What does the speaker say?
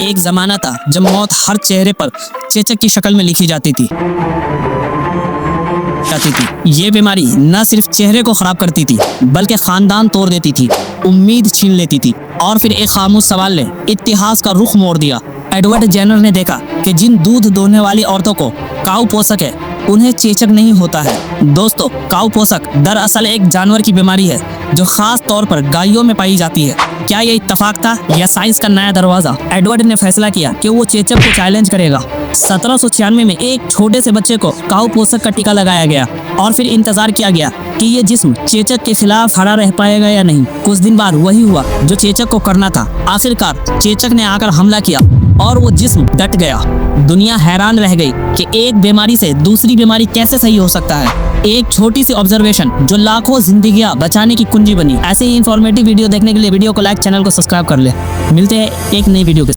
एक जमाना था जब मौत हर चेहरे पर चेचक की शक्ल में लिखी जाती थी। ये बीमारी न सिर्फ चेहरे को खराब करती थी बल्कि खानदान तोड़ देती थी, उम्मीद छीन लेती थी और फिर एक खामोश सवाल ने इतिहास का रुख मोड़ दिया। एडवर्ड जेनर ने देखा कि जिन दूध दोहने वाली औरतों को काऊ पोषक है उन्हें चेचक नहीं होता है। दोस्तों, काऊ पोषक दरअसल एक जानवर की बीमारी है जो खास तौर पर गायों में पाई जाती है। क्या ये इत्तेफाक था या साइंस का नया दरवाजा? एडवर्ड ने फैसला किया कि वो चेचक को चैलेंज करेगा। 1796 में एक छोटे से बच्चे को काऊ पोषक का टीका लगाया गया और फिर इंतजार किया गया कि ये जिस्म चेचक के खिलाफ खड़ा रह पाएगा या नहीं। कुछ दिन बाद वही हुआ जो चेचक को करना था। आखिरकार चेचक ने आकर हमला किया और वो जिस्म डट गया। दुनिया हैरान रह गई कि एक बीमारी से दूसरी बीमारी कैसे सही हो सकता है। एक छोटी सी ऑब्जर्वेशन जो लाखों जिंदगियां बचाने की कुंजी बनी। ऐसे ही इंफॉर्मेटिव वीडियो देखने के लिए वीडियो को लाइक, चैनल को सब्सक्राइब कर ले। मिलते हैं एक नई वीडियो के